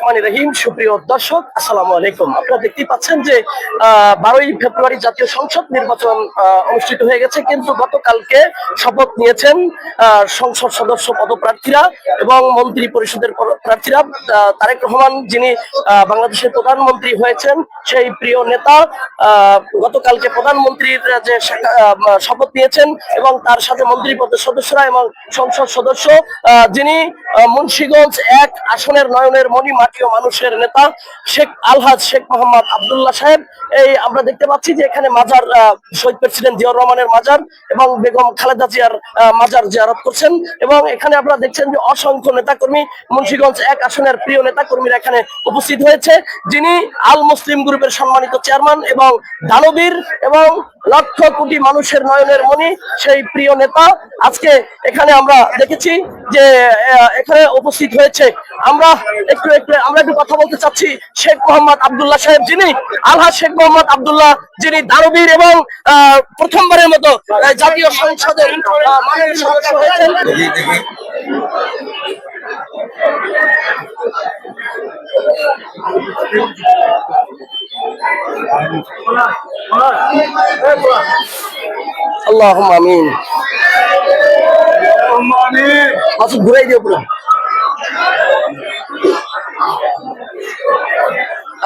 রহমানির রহিম। সুপ্রিয় দর্শক, আসসালামু আলাইকুম। আপনারা দেখতেই পাচ্ছেন যে 12ই ফেব্রুয়ারি জাতীয় সংসদ নির্বাচন অনুষ্ঠিত হয়ে গেছে, কিন্তু গতকালকে শপথ নিয়েছেন সংসদ সদস্য পদপ্রার্থীরা এবং মন্ত্রী পরিষদের প্রার্থীরা। তারেক রহমান, যিনি বাংলাদেশের প্রধানমন্ত্রী হয়েছেন, সেই প্রিয় নেতা গতকালকে প্রধানমন্ত্রীর যে শপথ নিয়েছেন এবং তার সাথে মন্ত্রী পদের সদস্যরা এবং সংসদ সদস্য, যিনি মুন্সিগঞ্জ 1 আসনের নয়নের মণি, মাটি ও মানুষের নেতা শেখ আলহাজ শেখ মোহাম্মদ আব্দুল্লাহ সাহেব। এই আমরা দেখতে পাচ্ছি যে এখানে মাজার, শহীদ প্রেসিডেন্ট জিয়াউর রহমানের মাজার এবং বেগম খালেদা জিয়ার মাজার জিয়ারত করছেন। এবং এখানে আপনারা দেখছেন যে অসংখ্য নেতাকর্মী, মুন্সিগঞ্জ 1 আসনের প্রিয় নেতাকর্মীরা এখানে উপস্থিত হয়েছে। যিনি আল মুসলিম গ্রুপের সম্মানিত চেয়ারম্যান এবং দানবীর এবং লক্ষ কোটি মানুষের নয়নের মণি, সেই প্রিয় নেতা আজকে এখানে আমরা দেখেছি যে এখানে উপস্থিত হয়েছে। আমরা একটু কথা বলতে চাচ্ছি শেখ মোহাম্মদ আব্দুল্লাহ সাহেব, যিনি আলহাজ শেখ মোহাম্মদ আব্দুল্লাহ, যিনি দানবীর এবং প্রথমবারের মতো জাতীয় সংসদের মাননীয় সদস্য হয়েছেন। আল্লাহুম্মা আমিন। মাসুদ ঘুরাই দিও পুরো,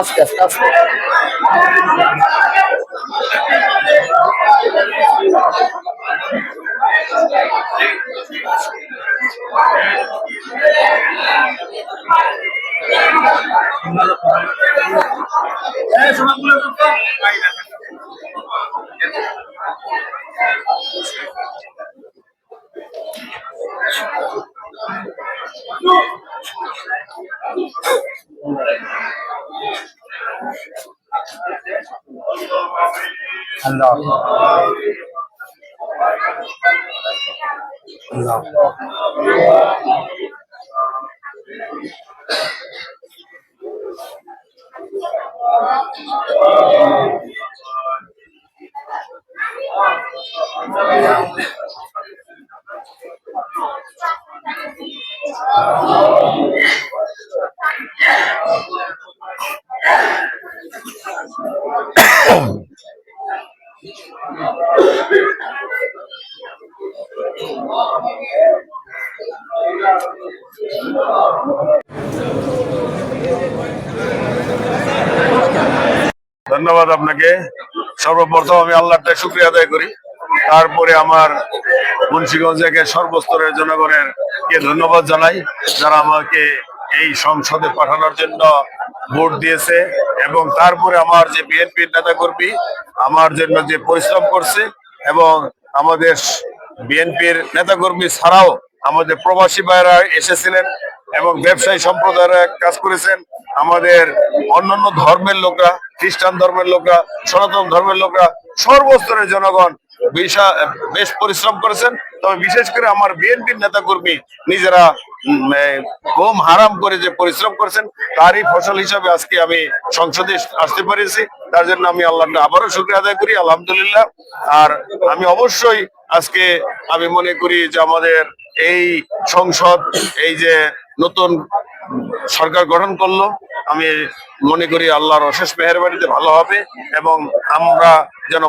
আস্তে আস্তে আস্তে। ধন্যবাদ আপনাকে। সর্বপ্রথম আমি আল্লাহটা শুকরিয়া আদায় করি, তারপরে আমার মুন্সিগঞ্জ সর্বস্তরের জনগণের কে ধন্যবাদ জানাই, যারা আমাকে এই সংসদে পাঠানোর জন্য ভোট দিয়েছে এবং তারপরে আমার যে বিএনপির নেতাকর্মী আমার জন্য যে পরিশ্রম করছে এবং আমাদের বিএনপির নেতাকর্মী ছাড়াও আমাদের প্রবাসী ভাইরা এসেছিলেন এবং ব্যবসায়ী সম্প্রদায়ের কাজ করেছেন। আমাদের অন্যান্য ধর্মের লোকরা, খ্রিস্টান ধর্মের লোকরা, সনাতন ধর্মের লোকরা, সর্বস্তরের জনগণ বেশ পরিশ্রম করেছেন। তবে বিশেষ করে আমার বিএনপির নেতাকর্মী নিজেরা ঘুম হারাম করে যে পরিশ্রম করেছেন, তারই ফসল হিসাবে আজকে আমি সংসদে আসতে পেরেছি। তার জন্য আমি আল্লাহকে আবারও শুকরিয়া আদায় করি, আলহামদুলিল্লাহ। আর আমি অবশ্যই আজকে আমি মনে করি যে আমাদের এই সংসদ, এই যে নতুন সরকার গঠন করলো, আমি মনে করি আল্লাহর অশেষ মেহেরবানিতে ভালো হবে এবং আমরা যেন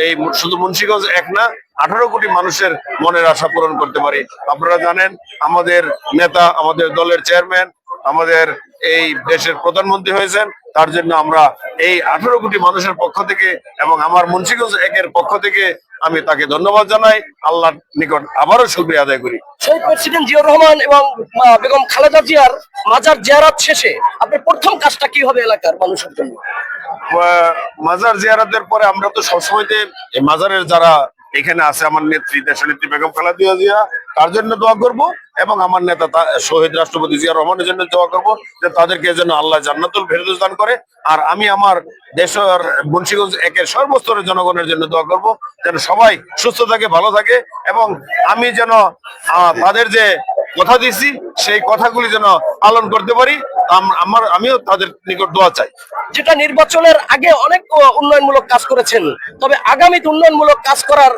এই শুধু মুন্সিগঞ্জ 1 না, 18 কোটি মানুষের মনের আশা পূরণ করতে পারি। আপনারা জানেন আমাদের নেতা, আমাদের দলের চেয়ারম্যান, আমাদের এই দেশের প্রধানমন্ত্রী হয়েছেন। তার জন্য আমরা এই 18 কোটি মানুষের পক্ষ থেকে এবং আমার মুন্সিগঞ্জ 1-এর পক্ষ থেকে আমি তাকে ধন্যবাদ জানাই, আল্লাহর নিকট আবারও শুকরিয়া আদায় করি। শহীদ প্রেসিডেন্ট জিয়াউর রহমান এবং বেগম খালেদা জিয়ার মাজার জিয়ারত শেষে আপনার প্রথম কাজটা কি হবে এলাকার মানুষের জন্য? মাজার জিয়ারতের পরে আমরা তো সবসময়তে মাজারের যারা এখানে আছে, আমার নেত্রী, দেশনেত্রী বেগম খালেদা জিয়া, তার জন্য দোয়া করব এবং আমার নেতা শহীদ রাষ্ট্রপতি জিয়া রহমানের জন্য দোয়া করব যে তাদেরকে যেন আল্লাহ জান্নাতুল ফেরদৌস দান করে। আর আমি আমার দেশের মুন্সিগঞ্জ 1-এর সর্বস্তরের জনগণের জন্য দোয়া করব যেন সবাই সুস্থ থাকে, ভালো থাকে এবং আমি যেন তাদের যে কথা দিয়েছি সেই কথাগুলি যেন পালন করতে পারি। আমিও তাদের নিকট দোয়া চাই। যেটা নির্বাচনের আগে অনেক উন্নয়নমূলক কাজ করেছেন, তবে আগামীতে উন্নয়নমূলক কাজ করার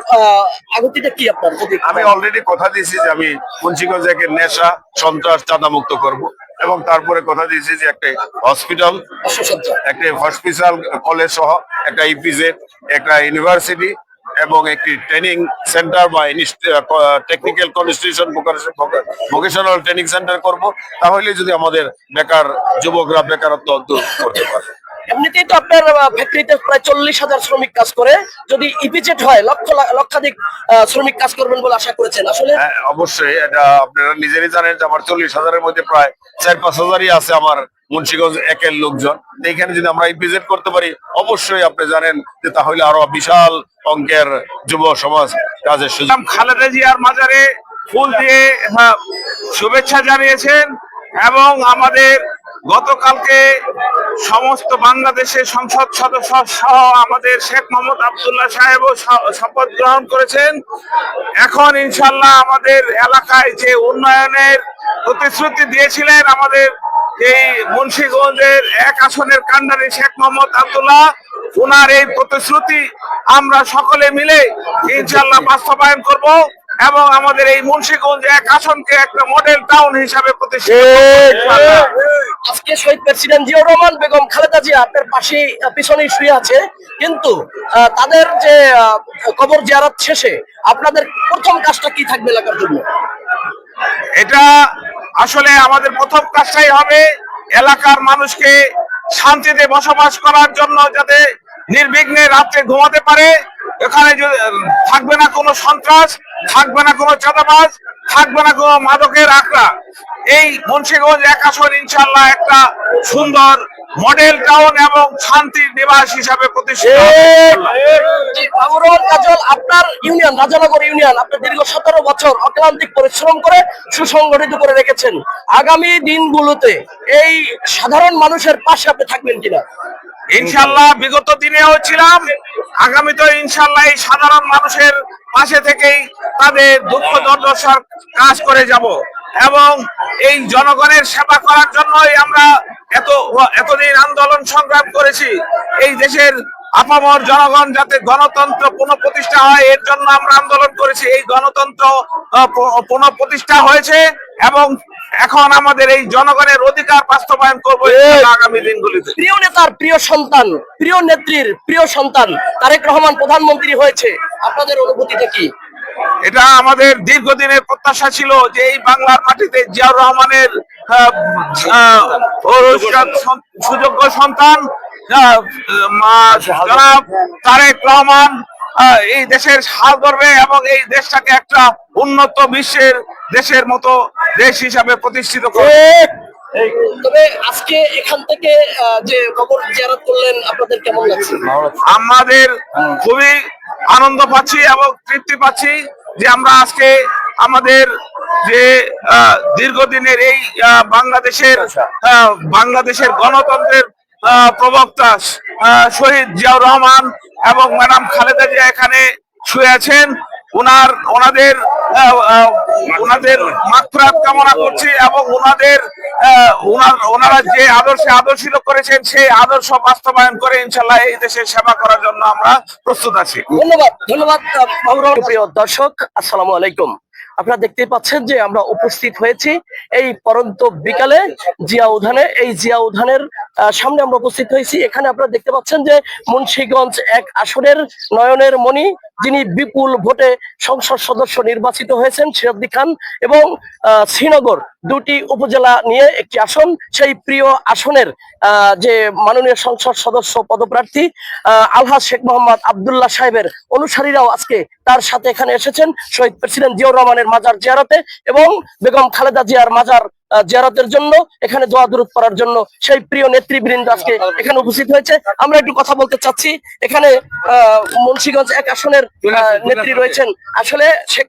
আগুতিটা কি আপনার? আমি অলরেডি কথা দিয়েছি যে আমি মুন্সিগঞ্জকে নেশা সন্ত্রাস চাঁদা মুক্ত করব, এবং তারপরে কথা দিয়েছি যে একটা হসপিটাল, একটা হসপিটাল কলেজ সহ একটা ইপিজেড, একটা ইউনিভার্সিটি এবং একটি ট্রেনিং সেন্টার বা technical constitution vocational training centre করব। তাহলে যদি আমাদের বেকার যুবকরা বেকারত্ব দূর করতে পারে। এমনিতেই তো আপনার ফ্যাক্টরিতে প্রায় 40,000 শ্রমিক কাজ করে, যদি ইপিজেড হয় লক্ষাধিক শ্রমিক কাজ করবেন বলে আশা করেছেন আসলে? হ্যাঁ, অবশ্যই। এটা আপনারা নিজেরই জানেন যে আমার 40,000-এর মধ্যে প্রায় 4-5,000-ই আছে আমার মুন্সিগঞ্জ একের লোকজন। এইখানে যদি আমরা ইপিজেড করতে পারি, অবশ্যই আপনি জানেন যে তাহলে আরো বিশাল অঙ্কের যুব সমাজ কাজের সুযোগ। খালেদা জিয়ার মাজারে ফুল দিয়ে শুভেচ্ছা জানিয়েছেন, এবং আমাদের গতকালকে সমস্ত বাংলাদেশের সংসদ সদস্য সহ আমাদের শেখ মোহাম্মদ আব্দুল্লাহ সাহেবও শপথ গ্রহণ করেছেন। এখন ইনশাল্লাহ আমাদের এলাকায় যে উন্নয়নের প্রতিশ্রুতি দিয়েছিলেন আমাদের এই মুন্সিগঞ্জের 1 আসনের কান্ডারি শেখ মোহাম্মদ আব্দুল্লাহ, ওনার এই প্রতিশ্রুতি আমরা সকলে মিলে ইনশাল্লাহ বাস্তবায়ন করব, এবং আমাদের এই মুন্সিগঞ্জ 1 আসনকে একটা মডেল টাউন হিসাবে প্রতিষ্ঠিত করব। আজকে শহীদ প্রেসিডেন্ট জিয়াউর রহমান, বেগম খালেদা জিয়া আপনার পাশে পিছনেই শুয়ে আছে, কিন্তু তাদের যে কবর জিয়ারত শেষে আপনাদের প্রথম কাজটা কি থাকবে এলাকার জন্য? এটা আসলে আমাদের প্রথম কাজটাই হবে এলাকার মানুষকে শান্তিতে বসবাস করার জন্য, যাতে নির্বিঘ্নে রাত্রে ঘুমাতে পারে। এখানে থাকবে না কোনো সন্ত্রাস, থাকবে না কোনো চাঁদাবাজ, থাকবে না কোনো মাদকের আখড়া। এই মুন্সিগঞ্জ 1 আসন ইনশাল্লাহ একটা সুন্দর মডেল টাউন এবং শান্তির নিবাস হিসাবে প্রতিষ্ঠিত। কাজল, আপনার ইউনিয়ন রাজানগর ইউনিয়ন আপনার দীর্ঘ 17 বছর অক্লান্তিক পরিশ্রম করে সুসংগঠিত করে রেখেছেন। আগামী দিনগুলোতে এই সাধারণ মানুষের পাশে আপনি থাকবেন কিনা? ইনশাল্লাহ বিগত দিনেও ছিলাম, আগামীতেও ইনশাল্লাহ এই সাধারণ মানুষের পাশে থেকেই তাদের দুঃখ দুর্দশার কাজ করে যাব, এবং এই জনগণের সেবা করার জন্যই আমরা এতদিন আন্দোলন সংগ্রাম করেছি। এই দেশের আপামর জনগণ যাতে গণতন্ত্র পুনঃপ্রতিষ্ঠা হয়, এর জন্য আমরা আন্দোলন করেছি। এই গণতন্ত্র পুনঃপ্রতিষ্ঠা হয়েছে, এবং এখন আমাদের এই জনগণের অধিকার বাস্তবায়ন করবো আগামী দিনগুলিতে। প্রিয় নেতার প্রিয় সন্তান, প্রিয় নেত্রীর প্রিয় সন্তান তারেক রহমান প্রধানমন্ত্রী হয়েছে, আপনাদের অনুভূতিটা কি? এটা আমাদের দীর্ঘদিনের প্রত্যাশা ছিল যে এই বাংলার মাটিতে জিয়াউর রহমানের সুযোগ্য সন্তান জনাব তারেক রহমান এই দেশের হাল ধরবে, এবং এই দেশটাকে একটা উন্নত বিশ্বের দেশের মতো দেশ হিসাবে প্রতিষ্ঠিত করবে। তবে আজকে এখান থেকে যে কবর জিয়ারত করলেন, আপনাদের কেমন লাগছে? আমাদের খুবই আনন্দ পাচ্ছি এবং তৃপ্তি পাচ্ছি যে আমরা আজকে আমাদের যে দীর্ঘদিনের এই বাংলাদেশের গণতন্ত্রের প্রবক্তা শহীদ জিয়াউর রহমান এবং ম্যাডাম খালেদা জিয়া এখানে শুয়ে আছেন। ওনাদের মাগফিরাত কামনা করছি, এবং ওনারা যে আদর্শিত করেছেন সেই আদর্শ বাস্তবায়ন করে ইনশাল্লাহ এই দেশের সেবা করার জন্য আমরা প্রস্তুত আছি। ধন্যবাদ। প্রিয় দর্শক, আসসালামু আলাইকুম। আপনারা দেখতেই পাচ্ছেন যে আমরা উপস্থিত হয়েছি এই পরন্ত বিকালে জিয়া উদ্যানে। এই জিয়া উদ্যানের সামনে আমরা উপস্থিত হয়েছি। এখানে আপনারা দেখতে পাচ্ছেন যে মুন্সিগঞ্জ 1 আসনের নয়নের মণি, যিনি বিপুল ভোটে সংসদ সদস্য নির্বাচিত হয়েছেন, সিরাজদি খান, এবং শ্রীনগর 2টি উপজেলা নিয়ে একটি আসন, সেই প্রিয় আসনের যে মাননীয় সংসদ সদস্য পদপ্রার্থী আলহাজ শেখ মোহাম্মদ আব্দুল্লাহ সাহেবের অনুসারীরাও আজকে তার সাথে এখানে এসেছেন শহীদ প্রেসিডেন্ট জিয়াউর রহমানের মাজার জিয়ারতে এবং বেগম খালেদা জিয়ার মাজার জিয়ারতের জন্য, এখানে দোয়া দুরূদ পড়ার জন্য সেই প্রিয় নেতৃবৃন্দ আজকে এখানে উপস্থিত হয়েছে। আমরা একটু কথা বলতে চাচ্ছি। এখানে মুন্সিগঞ্জ 1 আসনের নেত্রী রয়েছেন। আসলে শেখ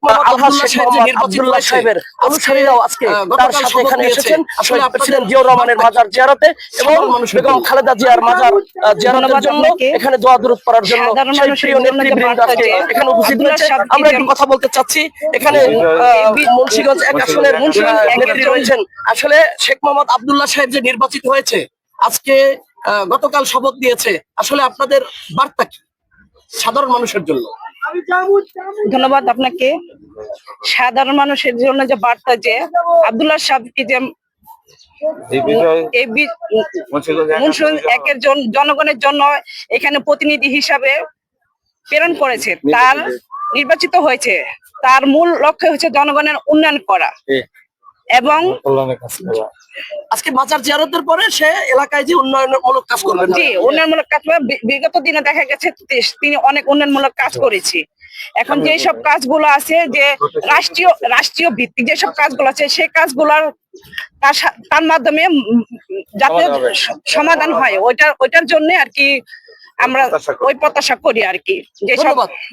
আব্দুল্লাহ সাহেবের অনুসারীরাও আজকে তার সাথে এখানে এসেছেন। আসলে প্রেসিডেন্ট জিয়াউর রহমানের মাজার জিয়ারতে এবং বেগম খালেদা জিয়ার মাজার জিয়ারতের জন্য, এখানে দোয়া দুরূদ পড়ার জন্য সেই প্রিয় নেতৃবৃন্দ আজকে এখানে উপস্থিত হয়েছে। আমরা একটু কথা বলতে চাচ্ছি। এখানে মুন্সিগঞ্জ 1 আসনের নেত্রী রয়েছেন। আসলে শেখ মোহাম্মদ আব্দুল্লাহ সাহেব যে নির্বাচিত হয়েছে, আজকে গতকাল শপথ নিয়েছে, আসলে আপনাদের বার্তা কি সাধারণ মানুষের জন্য? ধন্যবাদ আপনাকে। সাধারণ মানুষের জন্য যে বার্তা, যে আব্দুল্লাহ সাহেবকে যে মুন্সিগঞ্জ 1-এর জনগণের জন্য এখানে প্রতিনিধি হিসাবে প্রেরণ করেছে, তার নির্বাচিত হয়েছে, তার মূল লক্ষ্য হচ্ছে জনগণের উন্নয়ন করা এবং আজকে মাজার জিয়ারতের পরে সে এলাকায় যে উন্নয়নমূলক কাজ করবেন। জি, উন্নয়নমূলক কাজ বিগত দিনে দেখা গেছে তিনি অনেক উন্নয়নমূলক কাজ করেছে। এখন যে সব কাজগুলো আছে, যে রাষ্ট্রীয় ভিত্তিক যেসব কাজগুলো আছে, সেই কাজগুলোর তার মাধ্যমে যাতে সমাধান হয়, ওইটার জন্য আর কি আমরা ওই প্রত্যাশা করি আর কি।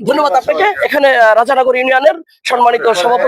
ধন্যবাদ আপনাকে। এখানে রাজানগর ইউনিয়নের সম্মানিত সভাপতি